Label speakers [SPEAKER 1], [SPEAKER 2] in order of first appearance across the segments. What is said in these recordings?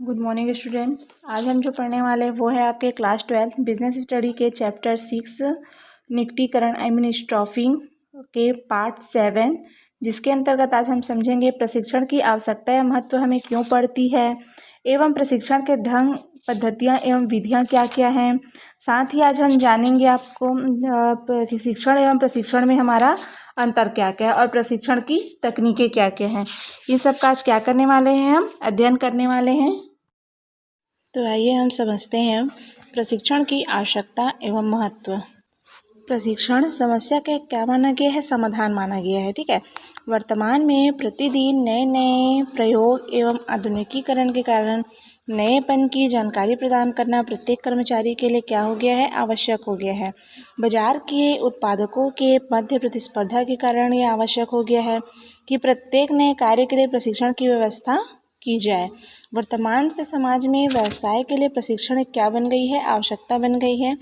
[SPEAKER 1] Good morning student. आज हम जो पढ़ने वाले हैं वो है आपके क्लास 12 बिजनेस स्टडी के चैप्टर 6 निकटीकरण स्टॉफिंग के पार्ट 7, जिसके अंतर्गत आज हम समझेंगे प्रशिक्षण की आवश्यकता या महत्व हमें क्यों पड़ती है एवं प्रशिक्षण के ढंग, पद्धतियाँ एवं विधियाँ क्या क्या हैं। साथ ही आज हम जानेंगे आपको शिक्षण एवं प्रशिक्षण में हमारा अंतर क्या क्या है और प्रशिक्षण की तकनीकें क्या क्या हैं। ये सब का आज क्या करने वाले हैं, हम अध्ययन करने वाले हैं। तो आइए हम समझते हैं प्रशिक्षण की आवश्यकता एवं महत्व। प्रशिक्षण समस्या का क्या माना गया है, समाधान माना गया है। ठीक है, वर्तमान में प्रतिदिन नए नए प्रयोग एवं आधुनिकीकरण के कारण नएपन की जानकारी प्रदान करना प्रत्येक कर्मचारी के लिए क्या हो गया है, आवश्यक हो गया है। बाजार के उत्पादकों के मध्य प्रतिस्पर्धा के कारण यह आवश्यक हो गया है कि प्रत्येक नए कार्य के लिए प्रशिक्षण की व्यवस्था की जाए। वर्तमान के समाज में व्यवसाय के लिए प्रशिक्षण एक क्या बन गई है, आवश्यकता बन गई है।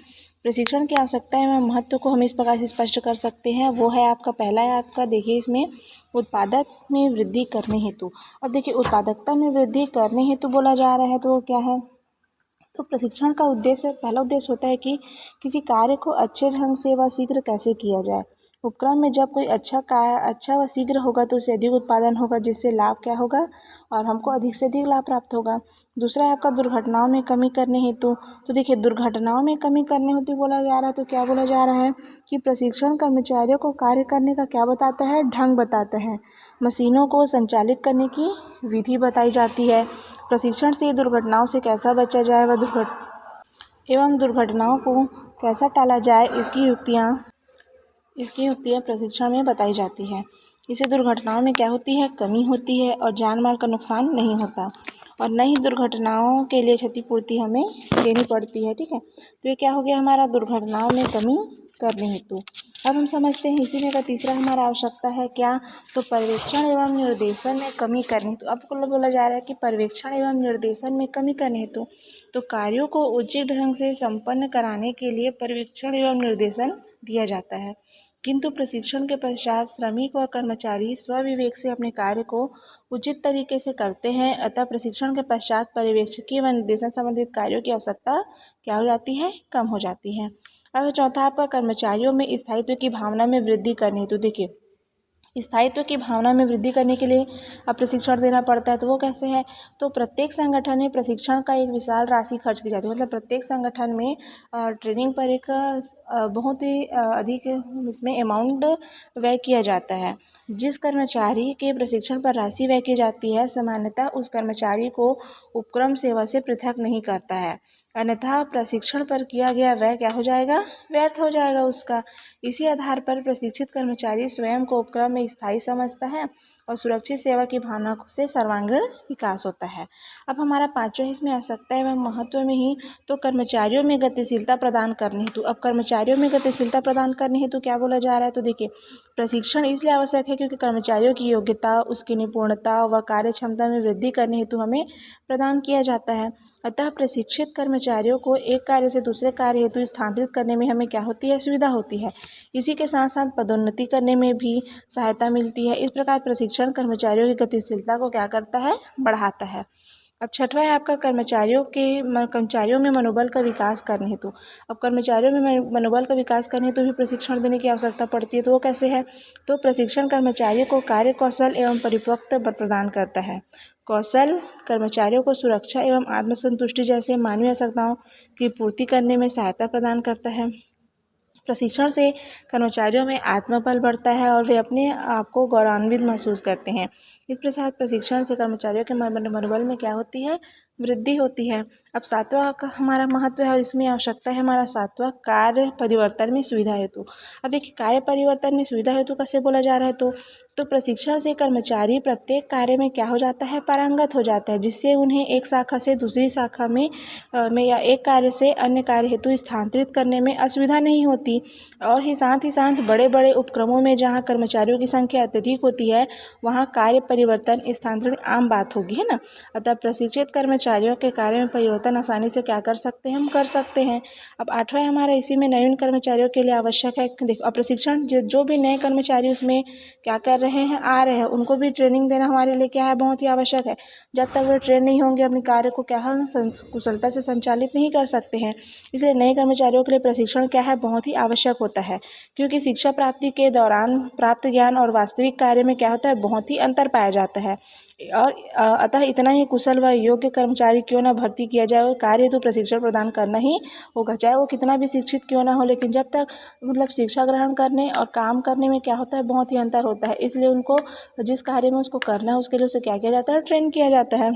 [SPEAKER 1] प्रशिक्षण की आवश्यकता एवं महत्व को हम इस प्रकार से स्पष्ट कर सकते हैं। वो है आपका पहला है, आपका देखिए इसमें उत्पादक में वृद्धि करने हेतु। अब देखिए उत्पादकता में वृद्धि करने हेतु बोला जा रहा है तो वो क्या है, तो प्रशिक्षण का उद्देश्य, पहला उद्देश्य होता है कि किसी कार्य को अच्छे ढंग से व शीघ्र कैसे किया जाए। उपक्रम में जब कोई अच्छा व शीघ्र होगा तो उससे अधिक उत्पादन होगा, जिससे लाभ क्या होगा और हमको अधिक से अधिक लाभ प्राप्त होगा। दूसरा है आपका दुर्घटनाओं में कमी करने हेतु। तो देखिए दुर्घटनाओं में कमी करने हेतु बोला जा रहा है, तो क्या बोला जा रहा है कि प्रशिक्षण कर्मचारियों को कार्य करने का क्या बताता है, ढंग बताता है। मशीनों को संचालित करने की विधि बताई जाती है। प्रशिक्षण से दुर्घटनाओं से कैसा बचा जाए व दुर्घटनाओं को कैसा टाला जाए, इसकी युक्तियाँ प्रशिक्षण में बताई जाती है। इससे दुर्घटनाओं में क्या होती है, कमी होती है और जान माल का नुकसान नहीं होता और न ही दुर्घटनाओं के लिए क्षतिपूर्ति हमें देनी पड़ती है। ठीक है, तो ये क्या हो गया हमारा, दुर्घटनाओं में कमी करने हेतु। अब हम समझते हैं इसी में का तीसरा हमारा आवश्यकता है क्या, तो पर्यवेक्षण एवं निर्देशन में कमी करने हेतु। आपको बोला जा रहा है कि पर्यवेक्षण एवं निर्देशन में कमी करने हेतु तो कार्यों को उचित ढंग से संपन्न कराने के लिए पर्यवेक्षण एवं निर्देशन दिया जाता है, किंतु प्रशिक्षण के पश्चात श्रमिक व कर्मचारी स्वविवेक से अपने कार्य को उचित तरीके से करते हैं। अतः प्रशिक्षण के पश्चात पर्यवेक्षकीय व निर्देशन संबंधित कार्यों की आवश्यकता क्या हो जाती है, कम हो जाती है। अब चौथा आपका कर्मचारियों में स्थायित्व की भावना में वृद्धि करनी। तो देखिए स्थायित्व की भावना में वृद्धि करने के लिए अब प्रशिक्षण देना पड़ता है, तो वो कैसे है, तो प्रत्येक संगठन में प्रशिक्षण का एक विशाल राशि खर्च की जाती है। मतलब प्रत्येक संगठन में ट्रेनिंग पर एक बहुत ही अधिक इसमें अमाउंट व्यय किया जाता है। जिस कर्मचारी के प्रशिक्षण पर राशि व्यय की जाती है, सामान्यतः उस कर्मचारी को उपक्रम सेवा से पृथक नहीं करता है, अन्यथा प्रशिक्षण पर किया गया व्यय क्या हो जाएगा, व्यर्थ हो जाएगा उसका। इसी आधार पर प्रशिक्षित कर्मचारी स्वयं को उपक्रम में स्थायी समझता है और सुरक्षित सेवा की भावना से सर्वांगीण विकास होता है। अब हमारा पांचवा इसमें आवश्यकता एवं महत्व में ही, तो कर्मचारियों में गतिशीलता प्रदान करने हेतु। अब कर्मचारियों में गतिशीलता प्रदान करने हेतु क्या बोला जा रहा है, तो देखिए प्रशिक्षण इसलिए आवश्यक है क्योंकि कर्मचारियों की योग्यता, उसकी निपुणता व कार्य क्षमता में वृद्धि करने हेतु हमें प्रदान किया जाता है। अतः प्रशिक्षित कर्मचारियों को एक कार्य से दूसरे कार्य हेतु स्थानांतरित करने में हमें क्या होती है, सुविधा होती है। इसी के साथ साथ पदोन्नति करने में भी सहायता मिलती है। इस प्रकार प्रशिक्षण कर्मचारियों की गतिशीलता को क्या करता है, बढ़ाता है। अब छठवां है आपका कर्मचारियों में मनोबल का विकास करने हेतु। अब कर्मचारियों में मनोबल का विकास करने हेतु भी प्रशिक्षण देने की आवश्यकता पड़ती है, तो वो कैसे है, तो प्रशिक्षण कर्मचारियों को कार्य कौशल एवं परिपक्वता प्रदान करता है। कौशल कर्मचारियों को सुरक्षा एवं आत्मसंतुष्टि जैसे मानवीय आवश्यकताओं की पूर्ति करने में सहायता प्रदान करता है। प्रशिक्षण से कर्मचारियों में आत्मबल बढ़ता है और वे अपने आप को गौरवान्वित महसूस करते हैं। इस प्रकार प्रशिक्षण से कर्मचारियों के मनोबल में क्या होती है, वृद्धि होती है। अब सातवां का हमारा महत्व है और इसमें आवश्यकता है हमारा सातवां, कार्य परिवर्तन में सुविधा हेतु। अब देखिए कार्य परिवर्तन में सुविधा हेतु कैसे बोला जा रहा है, तो प्रशिक्षण से कर्मचारी प्रत्येक कार्य में क्या हो जाता है, पारंगत हो जाता है, जिससे उन्हें एक शाखा से दूसरी शाखा में या एक कार्य से अन्य कार्य हेतु स्थानांतरित करने में असुविधा नहीं होती। और ही साथ बड़े बड़े उपक्रमों में जहाँ कर्मचारियों की संख्या अत्यधिक होती है, वहाँ कार्य परिवर्तन स्थानांतरण आम बात होगी, है ना। अतः प्रशिक्षित कर्मचारियों के कार्य में परिवर्तन आसानी से क्या कर सकते हैं, हम कर सकते हैं। अब 8वां हमारा इसी में नवीन कर्मचारियों के लिए आवश्यक है। देखो, अब प्रशिक्षण जो भी नए कर्मचारी उसमें क्या कर रहे हैं, आ रहे हैं, उनको भी ट्रेनिंग देना हमारे लिए क्या है, बहुत ही आवश्यक है। जब तक वो ट्रेन नहीं होंगे अपने कार्य को क्या है, कुशलता से संचालित नहीं कर सकते हैं। इसलिए नए कर्मचारियों के लिए प्रशिक्षण क्या है, बहुत ही आवश्यक होता है, क्योंकि शिक्षा प्राप्ति के दौरान प्राप्त ज्ञान और वास्तविक कार्य में क्या होता है, बहुत ही अंतर पाया जाता है। और अतः इतना ही कुशल व योग्य कर्मचारी क्यों ना भर्ती किया जाए, और कार्य हेतु प्रशिक्षण प्रदान करना ही होगा, चाहे वो कितना भी शिक्षित क्यों ना हो। लेकिन जब तक मतलब शिक्षा ग्रहण करने और काम करने में क्या होता है, बहुत ही अंतर होता है। इसलिए उनको जिस कार्य में उसको करना है उसके लिए उसे क्या किया जाता है, ट्रेन किया जाता है।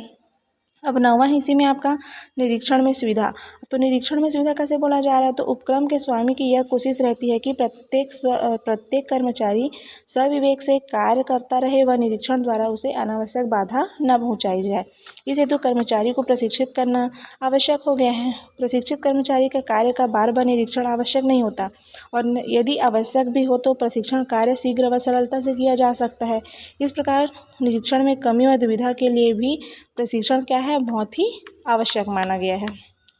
[SPEAKER 1] अब 9वां इसी में आपका निरीक्षण में सुविधा। तो निरीक्षण में सुविधा कैसे बोला जा रहा है, तो उपक्रम के स्वामी की यह कोशिश रहती है कि प्रत्येक कर्मचारी सविवेक से कार्य करता रहे व निरीक्षण द्वारा उसे अनावश्यक बाधा न पहुंचाई जाए। इस हेतु कर्मचारी को प्रशिक्षित करना आवश्यक हो गया है। प्रशिक्षित कर्मचारी का कार्य का बार बार निरीक्षण आवश्यक नहीं होता, और यदि आवश्यक भी हो तो प्रशिक्षण कार्य शीघ्र व सरलता से किया जा सकता है। इस प्रकार निरीक्षण में कमी व दुविधा के लिए भी प्रशिक्षण क्या है, बहुत ही आवश्यक माना गया है।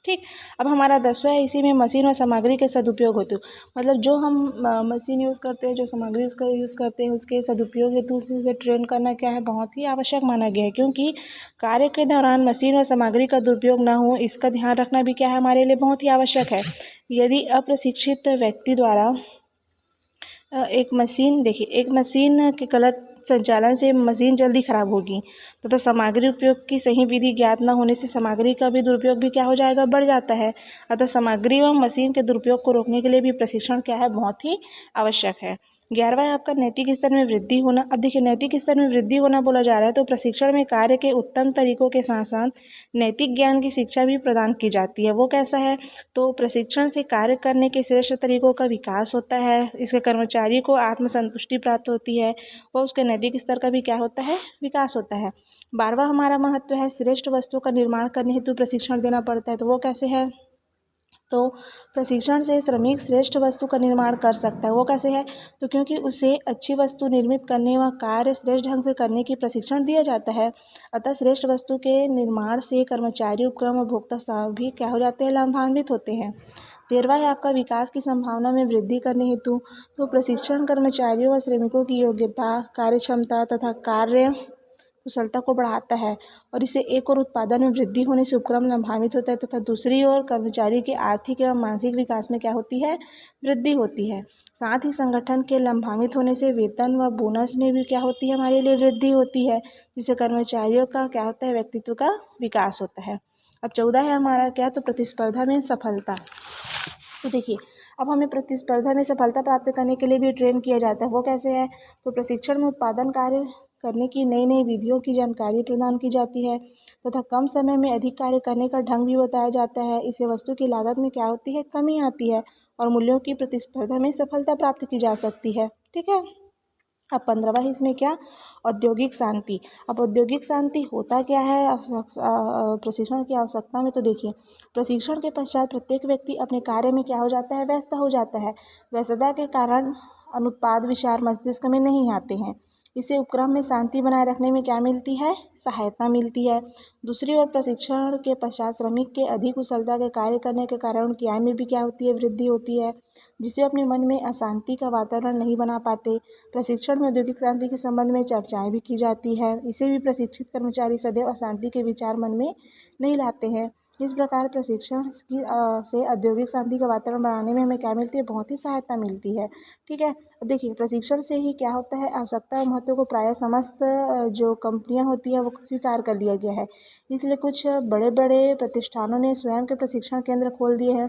[SPEAKER 1] ठीक, अब हमारा 10वां है, इसी में मशीन व सामग्री के सदुपयोग हेतु। मतलब जो हम मशीन यूज़ करते हैं, जो सामग्री उसका यूज़ करते हैं, उसके सदुपयोग हेतु उसे ट्रेन करना क्या है, बहुत ही आवश्यक माना गया है। क्योंकि कार्य के दौरान मशीन व सामग्री का दुरुपयोग ना हो, इसका ध्यान रखना भी क्या है, हमारे लिए बहुत ही आवश्यक है। यदि अप्रशिक्षित व्यक्ति द्वारा एक मशीन के गलत संचालन से मशीन जल्दी खराब होगी, तथा सामग्री उपयोग की सही विधि ज्ञात न होने से सामग्री का भी दुरुपयोग भी क्या हो जाएगा, बढ़ जाता है। अतः सामग्री व मशीन के दुरुपयोग को रोकने के लिए भी प्रशिक्षण क्या है, बहुत ही आवश्यक है। 11वां है आपका नैतिक स्तर में वृद्धि होना। अब देखिए, नैतिक स्तर में वृद्धि होना बोला जा रहा है, तो प्रशिक्षण में कार्य के उत्तम तरीकों के साथ साथ नैतिक ज्ञान की शिक्षा भी प्रदान की जाती है। वो कैसा है, तो प्रशिक्षण से कार्य करने के श्रेष्ठ तरीकों का विकास होता है, इसके कर्मचारी को आत्मसंतुष्टि प्राप्त होती है, और उसके नैतिक स्तर का भी क्या होता है, विकास होता है। 12वां हमारा महत्व है श्रेष्ठ वस्तु का निर्माण करने हेतु प्रशिक्षण देना पड़ता है। तो वो कैसे है, तो प्रशिक्षण से श्रमिक श्रेष्ठ वस्तु का निर्माण कर सकता है। वो कैसे है, तो क्योंकि उसे अच्छी वस्तु निर्मित करने व कार्य श्रेष्ठ ढंग से करने की प्रशिक्षण दिया जाता है। अतः श्रेष्ठ वस्तु के निर्माण से कर्मचारी, उपक्रम और भोक्ता भी क्या हो जाते हैं, लाभान्वित होते हैं। 13वां है आपका विकास की संभावना में वृद्धि करने हेतु। तो प्रशिक्षण कर्मचारियों व श्रमिकों की योग्यता, कार्यक्षमता तथा कार्य कुशलता को बढ़ाता है, और इससे एक और उत्पादन में वृद्धि होने से उपक्रम लाभान्वित होता है, तथा दूसरी ओर कर्मचारी के आर्थिक एवं मानसिक विकास में क्या होती है, वृद्धि होती है। साथ ही संगठन के लाभान्वित होने से वेतन व बोनस में भी क्या होती है, हमारे लिए वृद्धि होती है, जिससे कर्मचारियों का क्या होता है, व्यक्तित्व का विकास होता है। अब 14 है हमारा क्या, तो प्रतिस्पर्धा में सफलता। तो देखिए, अब हमें प्रतिस्पर्धा में सफलता प्राप्त करने के लिए भी ट्रेन किया जाता है। वो कैसे है, तो प्रशिक्षण में उत्पादन कार्य करने की नई नई विधियों की जानकारी प्रदान की जाती है, तथा कम समय में अधिक कार्य करने का ढंग भी बताया जाता है। इससे वस्तु की लागत में क्या होती है, कमी आती है, और मूल्यों की प्रतिस्पर्धा में सफलता प्राप्त की जा सकती है। ठीक है। अब 15वां इसमें क्या, औद्योगिक शांति। अब औद्योगिक शांति होता क्या है प्रशिक्षण की आवश्यकता में, तो देखिए, प्रशिक्षण के पश्चात प्रत्येक व्यक्ति अपने कार्य में क्या हो जाता है, व्यस्त हो जाता है। व्यस्तता के कारण अनुत्पाद विचार मस्तिष्क में नहीं आते हैं। इससे उपक्रम में शांति बनाए रखने में क्या मिलती है, सहायता मिलती है। दूसरी ओर प्रशिक्षण के पश्चात श्रमिक के अधिक कुशलता के कार्य करने के कारण उनकी आय में भी क्या होती है, वृद्धि होती है, जिससे अपने मन में अशांति का वातावरण नहीं बना पाते। प्रशिक्षण में औद्योगिक शांति के संबंध में चर्चाएं भी की जाती है। इसे भी प्रशिक्षित कर्मचारी सदैव अशांति के विचार मन में नहीं लाते हैं। इस प्रकार प्रशिक्षण से औद्योगिक शांति का वातावरण बनाने में हमें क्या मिलती है, बहुत ही सहायता मिलती है। ठीक है। देखिए, प्रशिक्षण से ही क्या होता है, आवश्यकता और महत्व को प्रायः समस्त जो कंपनियां होती है वो स्वीकार कर लिया गया है। इसलिए कुछ बड़े बड़े प्रतिष्ठानों ने स्वयं के प्रशिक्षण केंद्र खोल दिए हैं।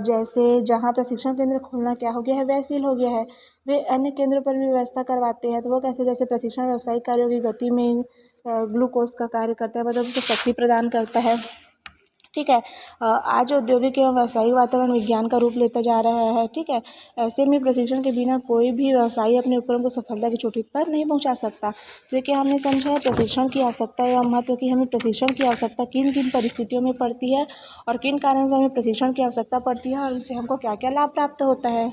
[SPEAKER 1] जैसे जहाँ प्रशिक्षण केंद्र खोलना क्या हो गया है, व्ययशील हो गया है, वे अन्य केंद्रों पर भी व्यवस्था करवाते हैं। तो वो कैसे, जैसे प्रशिक्षण व्यावसायिक कार्यों की गति में ग्लूकोज का कार्य करता है, मतलब उसको शक्ति प्रदान करता है। ठीक है। आज औद्योगिक एवं व्यावसायिक वातावरण विज्ञान का रूप लेता जा रहा है। ठीक है। ऐसे में प्रशिक्षण के बिना कोई भी व्यवसायी अपने उपक्रम को सफलता की चोटी पर नहीं पहुंचा सकता। तो ये क्या हमने समझा है, प्रशिक्षण की आवश्यकता एवं महत्व की। हमें प्रशिक्षण की आवश्यकता किन किन परिस्थितियों में पड़ती है, और किन कारण से हमें प्रशिक्षण की आवश्यकता पड़ती है, और इससे हमको क्या क्या लाभ प्राप्त होता है।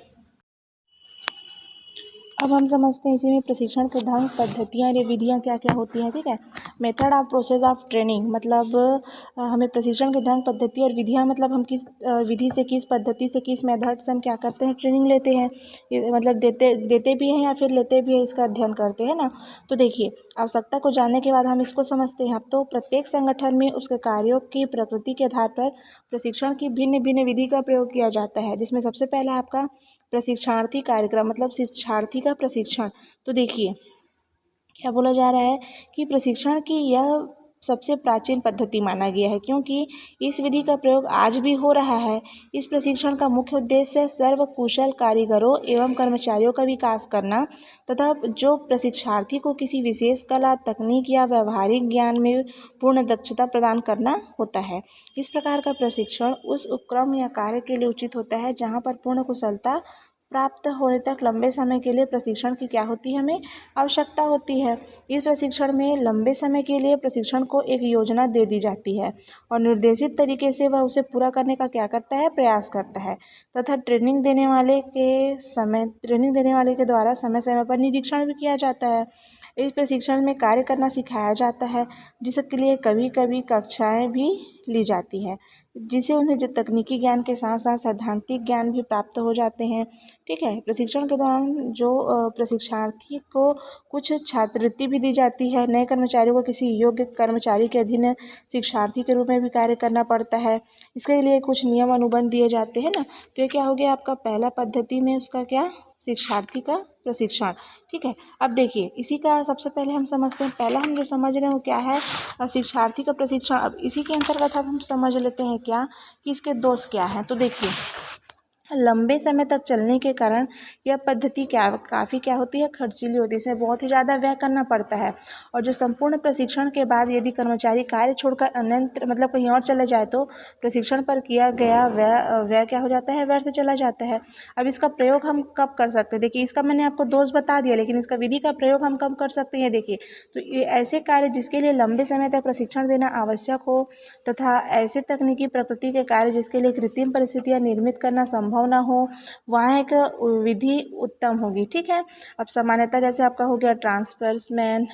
[SPEAKER 1] अब हम समझते हैं इसी में प्रशिक्षण के ढंग, पद्धतियाँ या विधियाँ क्या क्या होती हैं। ठीक है, method of process of training मतलब हमें प्रशिक्षण के ढंग, पद्धति और विधियाँ मतलब हम किस विधि से, किस पद्धति से, किस मेथड से हम क्या करते हैं, ट्रेनिंग लेते हैं। मतलब देते भी हैं या फिर लेते भी हैं, इसका अध्ययन करते हैं ना। तो देखिए, आवश्यकता को जानने के बाद हम इसको समझते हैं। अब तो प्रत्येक संगठन में उसके कार्यों की प्रकृति के आधार पर प्रशिक्षण की भिन्न भिन्न विधि का प्रयोग किया जाता है, जिसमें सबसे पहला आपका प्रशिक्षणार्थी कार्यक्रम मतलब शिक्षार्थी का प्रशिक्षण। तो देखिए क्या बोला जा रहा है कि प्रशिक्षण की यह सबसे प्राचीन पद्धति माना गया है, क्योंकि इस विधि का प्रयोग आज भी हो रहा है। इस प्रशिक्षण का मुख्य उद्देश्य सर्वकुशल कारीगरों एवं कर्मचारियों का विकास करना तथा जो प्रशिक्षार्थी को किसी विशेष कला, तकनीक या व्यवहारिक ज्ञान में पूर्ण दक्षता प्रदान करना होता है। इस प्रकार का प्रशिक्षण उस उपक्रम या कार्य के लिए उचित होता है जहाँ पर पूर्ण कुशलता प्राप्त होने तक लंबे समय के लिए प्रशिक्षण की क्या होती है, हमें आवश्यकता होती है। इस प्रशिक्षण में लंबे समय के लिए प्रशिक्षण को एक योजना दे दी जाती है और निर्देशित तरीके से वह उसे पूरा करने का क्या करता है, प्रयास करता है तथा ट्रेनिंग देने वाले के द्वारा समय समय पर निरीक्षण भी किया जाता है। इस प्रशिक्षण में कार्य करना सिखाया जाता है, जिसके लिए कभी कभी कक्षाएं भी ली जाती है, जिससे उन्हें जो तकनीकी ज्ञान के साथ साथ सैद्धांतिक ज्ञान भी प्राप्त हो जाते हैं। ठीक है, प्रशिक्षण के दौरान जो प्रशिक्षार्थी को कुछ छात्रवृत्ति भी दी जाती है। नए कर्मचारियों को किसी योग्य कर्मचारी के अधीन शिक्षार्थी के रूप में भी कार्य करना पड़ता है। इसके लिए कुछ नियम अनुबंध दिए जाते हैं ना। तो ये क्या हो गया आपका पहला पद्धति में उसका क्या, शिक्षार्थी का प्रशिक्षण। ठीक है, अब देखिए इसी का सबसे पहले हम समझते हैं, पहला हम जो समझ रहे हैं वो क्या है, शिक्षार्थी का प्रशिक्षण। अब इसी के अंतर्गत अब हम समझ लेते हैं क्या कि इसके दोष क्या हैं। तो देखिए, लंबे समय तक चलने के कारण यह पद्धति काफ़ी क्या होती है, खर्चीली होती है। इसमें बहुत ही ज़्यादा व्यय करना पड़ता है और जो संपूर्ण प्रशिक्षण के बाद यदि कर्मचारी कार्य छोड़कर अन्यत्र मतलब कहीं और चले जाए तो प्रशिक्षण पर किया गया व्यय क्या हो जाता है, व्यर्थ चला जाता है। अब इसका प्रयोग हम कब कर सकते हैं, देखिए इसका मैंने आपको दोष बता दिया, लेकिन इसका विधि का प्रयोग हम कब कर सकते हैं। देखिए, तो ये ऐसे कार्य जिसके लिए लंबे समय तक प्रशिक्षण देना आवश्यक हो तथा ऐसे तकनीकी प्रकृति के कार्य जिसके लिए कृत्रिम परिस्थितियाँ निर्मित करना संभव ना हो, वहाँ एक विधि उत्तम होगी। ठीक है, अब सामान्यतः जैसे आपका हो गया ट्रांसफर्समैन,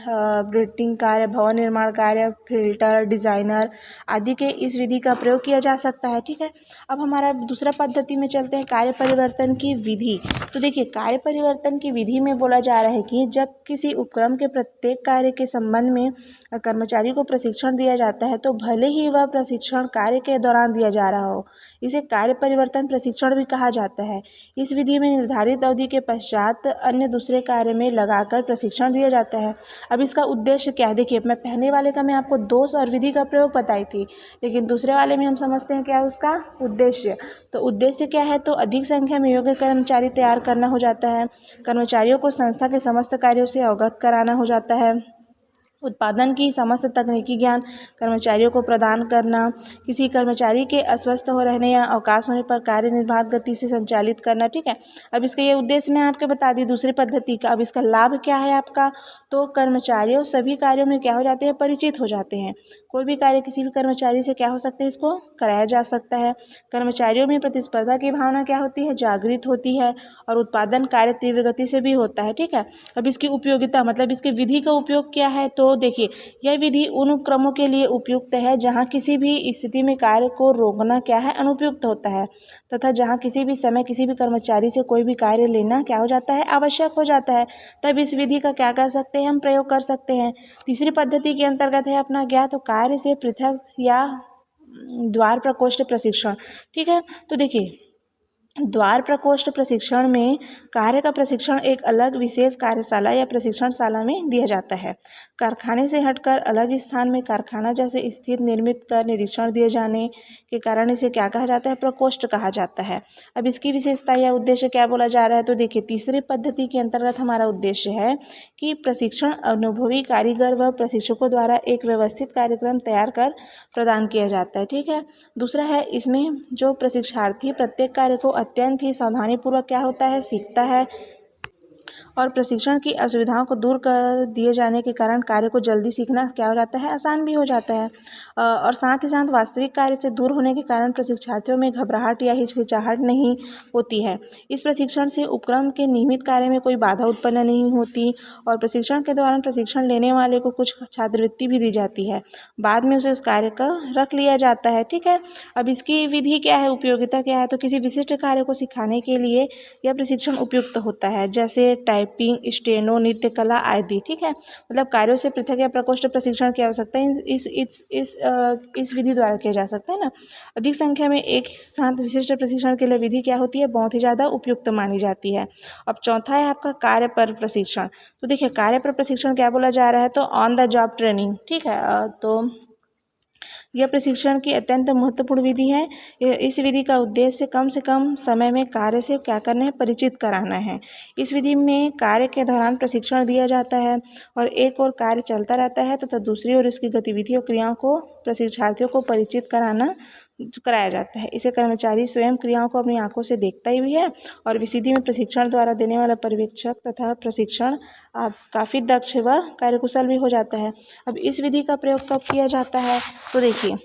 [SPEAKER 1] ब्रिटिंग कार्य, भवन निर्माण कार्य, फिल्टर, डिज़ाइनर आदि के इस विधि का प्रयोग किया जा सकता है। ठीक है, अब हमारा दूसरा पद्धति में चलते हैं, कार्य परिवर्तन की विधि। तो देखिए, कार्य परिवर्तन की विधि में बोला जा रहा है कि जब किसी उपक्रम के प्रत्येक कार्य के संबंध में कर्मचारी को प्रशिक्षण दिया जाता है तो भले ही वह प्रशिक्षण कार्य के दौरान दिया जा रहा हो, इसे कार्य परिवर्तन प्रशिक्षण भी कहा जाता है। इस विधि में निर्धारित अवधि के पश्चात अन्य दूसरे कार्य में लगाकर प्रशिक्षण दिया जाता है। अब इसका उद्देश्य क्या है, देखिए मैं पहले वाले का मैं आपको दोष और विधि का प्रयोग बताई थी, लेकिन दूसरे वाले में हम समझते हैं क्या उसका उद्देश्य। तो उद्देश्य क्या है, तो अधिक संख्या में योग्य कर्मचारी तैयार करना हो जाता है, कर्मचारियों को संस्था के समस्त कार्यों से अवगत कराना हो जाता है, उत्पादन की समस्त तकनीकी ज्ञान कर्मचारियों को प्रदान करना, किसी कर्मचारी के अस्वस्थ हो रहने या अवकाश होने पर कार्य निर्बाध गति से संचालित करना। ठीक है, अब इसका ये उद्देश्य मैं आपको बता दी दूसरी पद्धति का। अब इसका लाभ क्या है आपका, तो कर्मचारियों सभी कार्यों में क्या हो जाते हैं, परिचित हो जाते हैं। कोई भी कार्य किसी भी कर्मचारी से क्या हो सकता है, इसको कराया जा सकता है। कर्मचारियों में प्रतिस्पर्धा की भावना क्या होती है, जागृत होती है और उत्पादन कार्य तीव्र गति से भी होता है। ठीक है, अब इसकी उपयोगिता मतलब इसके विधि का उपयोग क्या है, तो देखिए यह विधि उन उपक्रमों के लिए उपयुक्त है जहां किसी भी स्थिति में कार्य को रोकना क्या है, अनुपयुक्त होता है तथा जहां किसी भी समय किसी भी कर्मचारी से कोई भी कार्य लेना क्या हो जाता है, आवश्यक हो जाता है। तब इस विधि का क्या कर सकते हैं, हम प्रयोग कर सकते हैं। तीसरी पद्धति के अंतर्गत है अपना क्या, तो कार्य से पृथक या द्वार प्रकोष्ठ प्रशिक्षण। ठीक है, तो देखिए द्वार प्रकोष्ठ प्रशिक्षण में कार्य का प्रशिक्षण एक अलग विशेष कार्यशाला या प्रशिक्षणशाला में दिया जाता है। कारखाने से हटकर अलग स्थान में कारखाना जैसे स्थित निर्मित कर निरीक्षण दिए जाने के कारण इसे क्या कहा जाता है, प्रकोष्ठ कहा जाता है। अब इसकी विशेषता या उद्देश्य क्या बोला जा रहा है, तो देखिए तीसरी पद्धति के अंतर्गत हमारा उद्देश्य है कि प्रशिक्षण अनुभवी कारीगर व प्रशिक्षकों द्वारा एक व्यवस्थित कार्यक्रम तैयार कर प्रदान किया जाता है। ठीक है, दूसरा है इसमें जो प्रशिक्षार्थी प्रत्येक कार्य को अत्यंत ही सावधानीपूर्वक क्या होता है, सीखता है और प्रशिक्षण की असुविधाओं को दूर कर दिए जाने के कारण कार्य को जल्दी सीखना क्या हो जाता है, आसान भी हो जाता है। और साथ ही साथ वास्तविक कार्य से दूर होने के कारण प्रशिक्षार्थियों में घबराहट या हिचकिचाहट नहीं होती है। इस प्रशिक्षण से उपक्रम के नियमित कार्य में कोई बाधा उत्पन्न नहीं होती और प्रशिक्षण के दौरान प्रशिक्षण लेने वाले को कुछ छात्रवृत्ति भी दी जाती है, बाद में उसे उस कार्य का रख लिया जाता है। ठीक है, अब इसकी विधि क्या है, उपयोगिता क्या है, तो किसी विशिष्ट कार्य को सिखाने के लिए यह प्रशिक्षण उपयुक्त होता है, जैसे टाइपिंग, स्टेनो, नृत्य कला आदि। ठीक है, मतलब कार्यों से पृथक या प्रकोष्ठ प्रशिक्षण की आवश्यकता इस विधि द्वारा किया जा सकता है ना। अधिक संख्या में एक साथ विशिष्ट प्रशिक्षण के लिए विधि क्या होती है, बहुत ही ज़्यादा उपयुक्त मानी जाती है। अब चौथा है आपका कार्य पर प्रशिक्षण। तो देखिए कार्य पर प्रशिक्षण क्या बोला जा रहा है, तो ऑन द जॉब ट्रेनिंग। ठीक है, तो यह प्रशिक्षण की अत्यंत महत्वपूर्ण विधि है। इस विधि का उद्देश्य कम से कम समय में कार्य से क्या करना है, परिचित कराना है। इस विधि में कार्य के दौरान प्रशिक्षण दिया जाता है और एक और कार्य चलता रहता है तथा दूसरी ओर इसकी गतिविधियों क्रियाओं को प्रशिक्षार्थियों को परिचित कराया जाता है। इसे कर्मचारी स्वयं क्रियाओं को अपनी आंखों से देखता ही भी है और विधि में प्रशिक्षण द्वारा देने वाला पर्यवेक्षक तथा प्रशिक्षण काफ़ी दक्ष व कार्यकुशल भी हो जाता है। अब इस विधि का प्रयोग कब किया जाता है, तो देखिए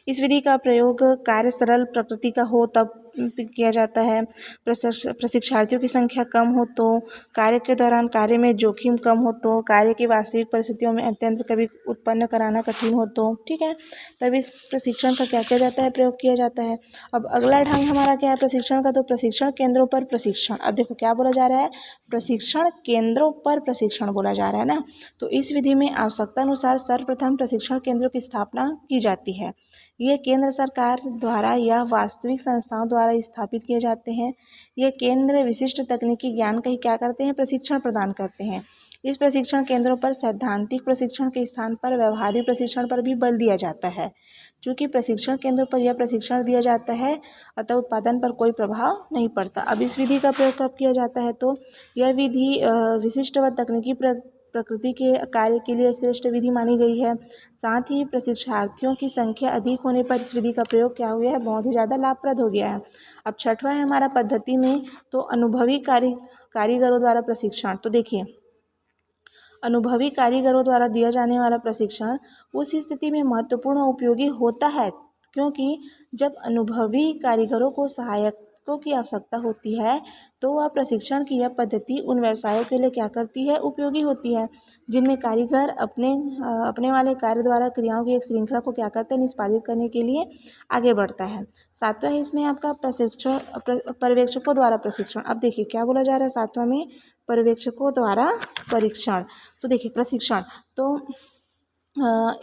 [SPEAKER 1] इस विधि का प्रयोग कार्य सरल प्रकृति का हो तब किया जाता है, प्रशिक्षार्थियों की संख्या कम हो तो, कार्य के दौरान कार्य में जोखिम कम हो तो, कार्य की वास्तविक परिस्थितियों में अत्यंत कभी उत्पन्न कराना कठिन हो तो। ठीक है, तब इस प्रशिक्षण का क्या किया जाता है, प्रयोग किया जाता है। अब अगला ढंग हमारा क्या है प्रशिक्षण का, तो प्रशिक्षण केंद्रों पर प्रशिक्षण। अब देखो क्या बोला जा रहा है, प्रशिक्षण केंद्रों पर प्रशिक्षण बोला जा रहा है ना। तो इस विधि में आवश्यकता अनुसार सर्वप्रथम प्रशिक्षण केंद्रों की स्थापना की जाती है। ये केंद्र सरकार द्वारा या वास्तविक संस्थाओं द्वारा स्थापित किए जाते हैं। ये केंद्र विशिष्ट तकनीकी ज्ञान का ही क्या करते हैं, प्रशिक्षण प्रदान करते हैं। इस प्रशिक्षण केंद्रों पर सैद्धांतिक प्रशिक्षण के स्थान पर व्यवहारिक प्रशिक्षण पर भी बल दिया जाता है। चूँकि प्रशिक्षण केंद्रों पर यह प्रशिक्षण दिया जाता है अतः उत्पादन पर कोई प्रभाव नहीं पड़ता। अब इस विधि का प्रयोग कब किया जाता है, तो यह विधि विशिष्ट व तकनीकी प्रकृति के कार्य के लिए श्रेष्ठ विधि मानी गई है। साथ ही प्रशिक्षार्थियों की संख्या अधिक होने पर इस विधि का प्रयोग क्या हो गया है, बहुत ही ज़्यादा लाभप्रद हो गया है। अब छठवां है हमारा पद्धति में, तो अनुभवी कारीगरों द्वारा प्रशिक्षण। तो देखिए अनुभवी कारीगरों द्वारा दिया जाने वाला प्रशिक्षण उस स्थिति में महत्वपूर्ण उपयोगी होता है, क्योंकि जब अनुभवी कारीगरों को सहायकों की आवश्यकता होती है तो वह प्रशिक्षण की यह पद्धति उन व्यवसायों के लिए क्या करती है, उपयोगी होती है, जिनमें कारीगर अपने वाले कार्य द्वारा क्रियाओं की एक श्रृंखला को क्या करते हैं, निष्पादित करने के लिए आगे बढ़ता है। सातवां है इसमें आपका पर्यवेक्षकों द्वारा प्रशिक्षण। अब देखिए क्या बोला जा रहा है सातवां में, पर्यवेक्षकों द्वारा परीक्षण। तो देखिए प्रशिक्षण, तो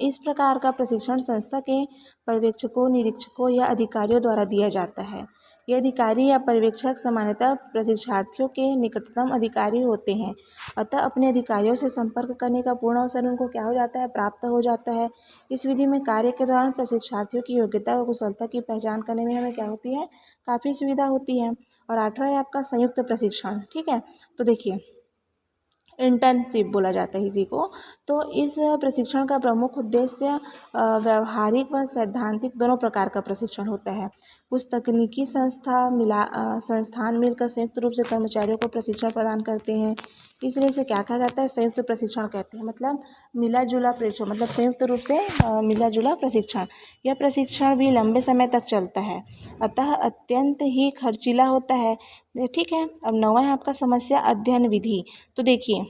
[SPEAKER 1] इस प्रकार का प्रशिक्षण संस्था के पर्यवेक्षकों, निरीक्षकों या अधिकारियों द्वारा दिया जाता है। ये अधिकारी या पर्यवेक्षक सामान्यतः प्रशिक्षार्थियों के निकटतम अधिकारी होते हैं, अतः अपने अधिकारियों से संपर्क करने का पूर्ण अवसर उनको क्या हो जाता है, प्राप्त हो जाता है। इस विधि में कार्य के दौरान प्रशिक्षार्थियों की योग्यता व कुशलता की पहचान करने में हमें क्या होती है, काफ़ी सुविधा होती है। और आठवां है आपका संयुक्त प्रशिक्षण। ठीक है, तो देखिए इंटर्नशिप बोला जाता है इसी को। तो इस प्रशिक्षण का प्रमुख उद्देश्य व्यवहारिक व सैद्धांतिक दोनों प्रकार का प्रशिक्षण होता है। कुछ तकनीकी संस्थान मिलकर संयुक्त रूप से कर्मचारियों को प्रशिक्षण प्रदान करते हैं, इसलिए इसे क्या कहा जाता है, संयुक्त प्रशिक्षण कहते हैं। मतलब मिला जुला प्रशिक्षण, मतलब संयुक्त रूप से मिला जुला प्रशिक्षण। यह प्रशिक्षण भी लंबे समय तक चलता है, अतः अत्यंत ही खर्चीला होता है। ठीक है, अब नौवां है आपका समस्या अध्ययन विधि। तो देखिए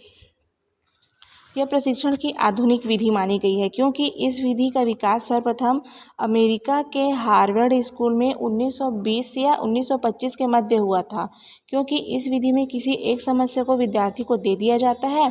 [SPEAKER 1] यह प्रशिक्षण की आधुनिक विधि मानी गई है, क्योंकि इस विधि का विकास सर्वप्रथम अमेरिका के हार्वर्ड स्कूल में 1920 या 1925 के मध्य हुआ था। क्योंकि इस विधि में किसी एक समस्या को विद्यार्थी को दे दिया जाता है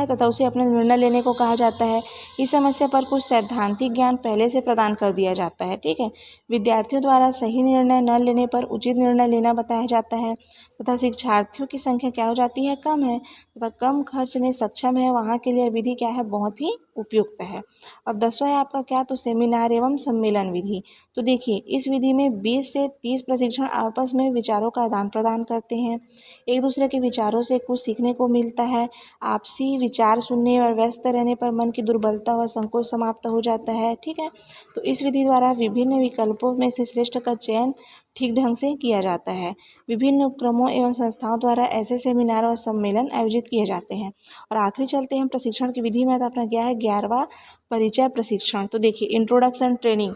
[SPEAKER 1] तथा उसे अपना निर्णय लेने को कहा जाता है। इस समस्या पर कुछ सैद्धांतिक ज्ञान पहले से प्रदान कर दिया जाता है। ठीक है, विद्यार्थियों द्वारा सही निर्णय न लेने पर उचित निर्णय लेना बताया जाता है तथा शिक्षार्थियों की संख्या क्या हो जाती है, कम है तथा कम खर्च में सक्षम है, वहाँ के लिए विधि क्या है, बहुत ही उपयुक्त है। अब 10वां है आपका क्या, तो सेमिनार एवं सम्मेलन विधि। तो देखिए इस विधि में 20 से 30 प्रशिक्षण आपस में विचारों का आदान प्रदान करते हैं, एक दूसरे के विचारों से कुछ सीखने को मिलता है आपसी विचार सुनने और व्यस्त रहने पर मन की दुर्बलता व संकोच समाप्त हो जाता है। ठीक है, तो इस विधि द्वारा विभिन्न विकल्पों में से श्रेष्ठ का चयन ठीक ढंग से किया जाता है। विभिन्न उपक्रमों एवं संस्थाओं द्वारा ऐसे सेमिनार और सम्मेलन आयोजित किए जाते हैं। और आखिरी चलते हैं प्रशिक्षण की विधि में, तो अपना क्या है 11वां परिचय प्रशिक्षण। तो देखिए इंट्रोडक्शन ट्रेनिंग,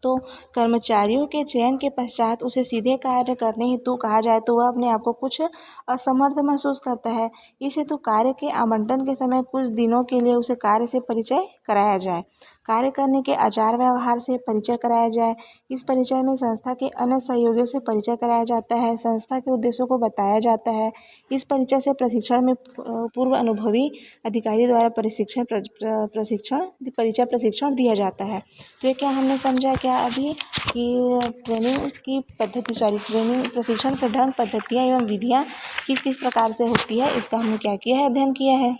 [SPEAKER 1] तो कर्मचारियों के चयन के पश्चात उसे सीधे कार्य करने हेतु कहा जाए तो वह अपने आप को कुछ असमर्थ महसूस करता है। इस हेतु कार्य के आवंटन के समय कुछ दिनों के लिए उसे कार्य से परिचय कराया जाए, कार्य करने के आचार व्यवहार से परिचय कराया जाए। इस परिचय में संस्था के अन्य सहयोगियों से परिचय कराया जाता है, संस्था के उद्देश्यों को बताया जाता है। इस परिचय से प्रशिक्षण में पूर्व अनुभवी अधिकारी द्वारा परिचय प्रशिक्षण दिया जाता है। तो ये क्या हमने समझा क्या अभी कि ट्रेनिंग प्रशिक्षण के ढंग, पद्धतियाँ एवं विधियाँ किस किस प्रकार से होती है, इसका हमने क्या किया है, अध्ययन किया है।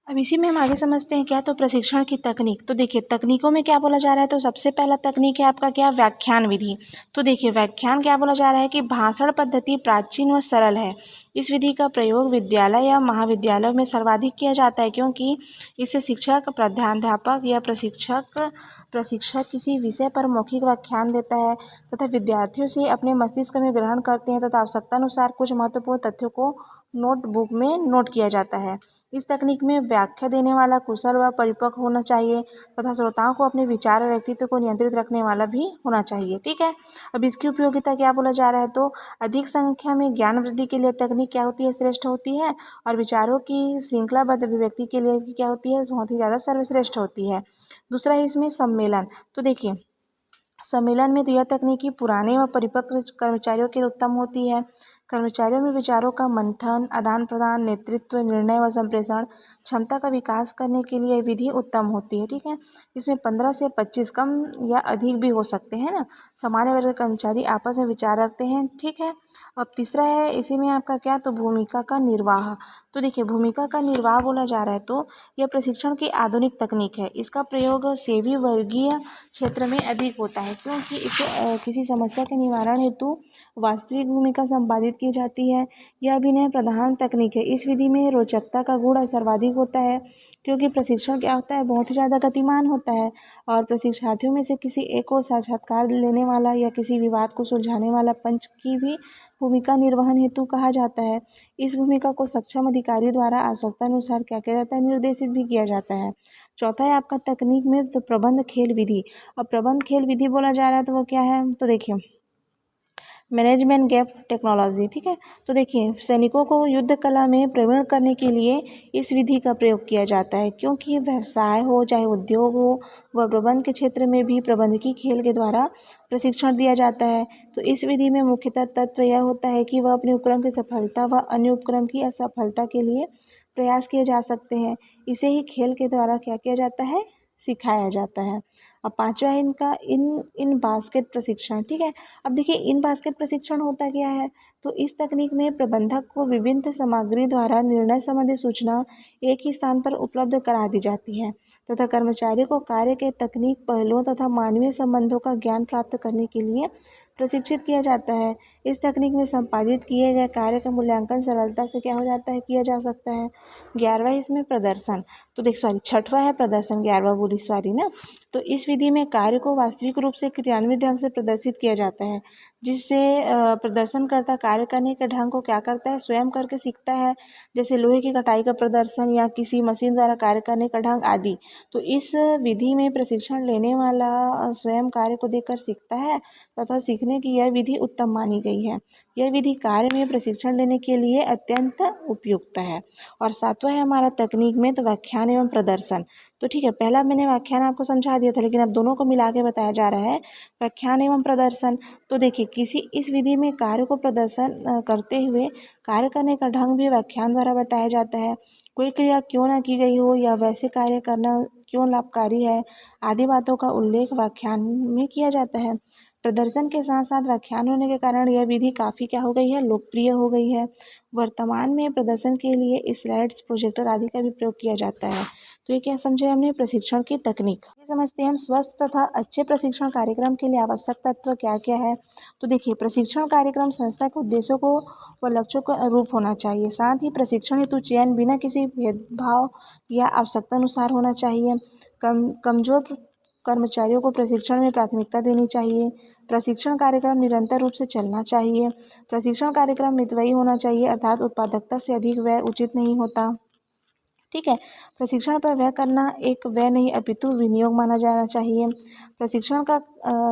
[SPEAKER 1] अब इसी में हम आगे समझते हैं क्या, तो प्रशिक्षण की तकनीक। तो देखिए तकनीकों में क्या बोला जा रहा है, तो सबसे पहला तकनीक है आपका क्या, व्याख्यान विधि। तो देखिए व्याख्यान क्या बोला जा रहा है कि भाषण पद्धति प्राचीन व सरल है। इस विधि का प्रयोग विद्यालय या महाविद्यालयों में सर्वाधिक किया जाता है, क्योंकि इससे शिक्षक, प्रधानाध्यापक या प्रशिक्षक किसी विषय पर मौखिक व्याख्यान देता है तथा विद्यार्थियों से अपने मस्तिष्क में ग्रहण करते हैं तथा आवश्यकतानुसार कुछ महत्वपूर्ण तथ्यों को नोटबुक में नोट किया जाता है। इस तकनीक में व्याख्या देने वाला कुशल व परिपक्व होना चाहिए तथा श्रोताओं को अपने विचार और व्यक्तित्व को नियंत्रित रखने वाला भी होना चाहिए। ठीक है, अब इसकी उपयोगिता क्या बोला जा रहा है, तो अधिक संख्या में ज्ञान वृद्धि के लिए तकनीक क्या होती है, श्रेष्ठ होती है, और विचारों की श्रृंखलाबद्ध अभिव्यक्ति के लिए भी क्या होती है, बहुत ही ज़्यादा सर्वश्रेष्ठ होती है। दूसरा है इसमें सम्मेलन। तो देखिए सम्मेलन में यह तकनीकी पुराने व परिपक्व कर्मचारियों के लिए उत्तम होती है। कर्मचारियों में विचारों का मंथन, आदान प्रदान, नेतृत्व, निर्णय व संप्रेषण क्षमता का विकास करने के लिए विधि उत्तम होती है। ठीक है, इसमें 15 से 25 कम या अधिक भी हो सकते हैं ना, सामान्य वर्ग के कर्मचारी आपस में विचार रखते हैं। ठीक है, अब तीसरा है इसी में आपका क्या, तो भूमिका का निर्वाह। तो देखिए भूमिका का निर्वाह बोला जा रहा है तो यह प्रशिक्षण की आधुनिक तकनीक है। इसका प्रयोग सेवी वर्गीय क्षेत्र में अधिक होता है, क्योंकि इसे किसी समस्या के निवारण हेतु वास्तविक भूमिका संपादित की जाती है। यह अभिनय प्रधान तकनीक है। इस विधि में रोचकता का गुण सर्वाधिक होता है, क्योंकि प्रशिक्षण क्या होता है, बहुत ही ज़्यादा गतिमान होता है और प्रशिक्षार्थियों में से किसी एक को साक्षात्कार लेने वाला या किसी विवाद को सुलझाने वाला पंच की भी भूमिका निर्वहन हेतु कहा जाता है। इस भूमिका को सक्षम अधिकारी द्वारा आवश्यकतानुसार क्या किया जाता है, निर्देशित भी किया जाता है। चौथा है आपका तकनीक में तो प्रबंध खेल विधि। अब प्रबंध खेल विधि बोला जा रहा है तो वो क्या है, तो देखिए मैनेजमेंट गैप टेक्नोलॉजी। ठीक है, तो देखिए सैनिकों को युद्ध कला में प्रवीण करने के लिए इस विधि का प्रयोग किया जाता है, क्योंकि व्यवसाय हो चाहे उद्योग हो व प्रबंध के क्षेत्र में भी प्रबंधकीय खेल के द्वारा प्रशिक्षण दिया जाता है। तो इस विधि में मुख्यतः तत्व यह होता है कि वह अपने उपक्रम की सफलता व अन्य उपक्रम की असफलता के लिए प्रयास किए जा सकते हैं। इसे ही खेल के द्वारा क्या किया जाता है, सिखाया जाता है। अब पांचवा है इनका इन बास्केट प्रशिक्षण। ठीक है, अब देखिए इन बास्केट प्रशिक्षण होता क्या है, तो इस तकनीक में प्रबंधक को विभिन्न सामग्री द्वारा निर्णय संबंधी सूचना एक ही स्थान पर उपलब्ध करा दी जाती है तथा कर्मचारी को कार्य के तकनीक पहलुओं तथा मानवीय संबंधों का ज्ञान प्राप्त करने के लिए प्रशिक्षित किया जाता है। इस तकनीक में संपादित किए गए कार्य का मूल्यांकन सरलता से क्या हो जाता है, किया जा सकता है। 11वां इसमें प्रदर्शन। तो देख छठवां है प्रदर्शन, 11वां बोली ना। तो इस विधि में कार्य को वास्तविक रूप से क्रियान्वित ढंग से प्रदर्शित किया जाता है, जिससे प्रदर्शनकर्ता कार्य करने के ढंग को क्या करता है, स्वयं करके सीखता है। जैसे लोहे की कटाई का प्रदर्शन या किसी मशीन द्वारा कार्य करने का ढंग आदि। तो इस विधि में प्रशिक्षण लेने वाला स्वयं कार्य को देखकर सीखता है तथा सीखने की यह विधि उत्तम मानी गई है। यह विधि कार्य में प्रशिक्षण लेने के लिए अत्यंत उपयुक्त है। और सातवां है हमारा तकनीक में तो व्याख्यान एवं प्रदर्शन। तो ठीक है, पहला मैंने व्याख्यान आपको समझा दिया था, लेकिन अब दोनों को मिला के बताया जा रहा है व्याख्यान एवं प्रदर्शन। तो देखिए इस विधि में कार्य को प्रदर्शन करते हुए कार्य करने का ढंग भी व्याख्यान द्वारा बताया जाता है। कोई क्रिया क्यों ना की गई हो या वैसे कार्य करना क्यों लाभकारी है आदि बातों का उल्लेख व्याख्यान में किया जाता है। प्रदर्शन के साथ साथ व्याख्यान होने के कारण यह विधि काफ़ी क्या हो गई है, लोकप्रिय हो गई है। वर्तमान में प्रदर्शन के लिए स्लाइड्स, प्रोजेक्टर आदि का भी प्रयोग किया जाता है। तो ये क्या समझे हमने, प्रशिक्षण की तकनीक। ये समझते हैं हम स्वस्थ तथा अच्छे प्रशिक्षण कार्यक्रम के लिए आवश्यक तत्व क्या क्या है। तो देखिए, प्रशिक्षण कार्यक्रम संस्था के उद्देश्यों को व लक्ष्यों के अनुरूप होना चाहिए। साथ ही प्रशिक्षण हेतु चयन बिना किसी भेदभाव या आवश्यकता अनुसार होना चाहिए। कमजोर कर्मचारियों को प्रशिक्षण में प्राथमिकता देनी चाहिए। प्रशिक्षण कार्यक्रम निरंतर रूप से चलना चाहिए। प्रशिक्षण कार्यक्रम मितव्ययी होना चाहिए, अर्थात उत्पादकता से अधिक व्यय उचित नहीं होता। ठीक है, प्रशिक्षण पर व्यय करना एक व्यय नहीं अपितु विनियोग माना जाना चाहिए। प्रशिक्षण का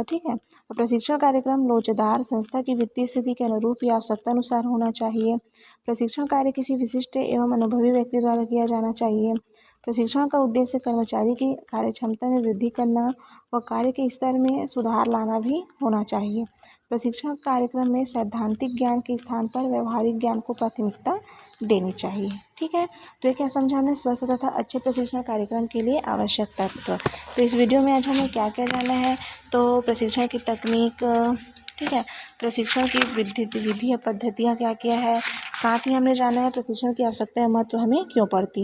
[SPEAKER 1] ठीक है, प्रशिक्षण कार्यक्रम लोचदार, संस्था की वित्तीय स्थिति के अनुरूप या आवश्यकता अनुसार होना चाहिए। प्रशिक्षण कार्य किसी विशिष्ट एवं अनुभवी व्यक्ति द्वारा किया जाना चाहिए। प्रशिक्षण का उद्देश्य कर्मचारी की कार्यक्षमता में वृद्धि करना व कार्य के स्तर में सुधार लाना भी होना चाहिए। प्रशिक्षण कार्यक्रम में सैद्धांतिक ज्ञान के स्थान पर व्यवहारिक ज्ञान को प्राथमिकता देनी चाहिए। ठीक है, तो ये क्या समझा हमने, स्वस्थ तथा अच्छे प्रशिक्षण कार्यक्रम के लिए आवश्यक तत्व। तो इस वीडियो में आज हमें क्या क्या जाना है, तो प्रशिक्षण की तकनीक, ठीक है, प्रशिक्षण की विधि या पद्धतियाँ क्या क्या है, साथ ही हमने जाना है प्रशिक्षण की आवश्यकता या महत्व हमें क्यों पड़ती है।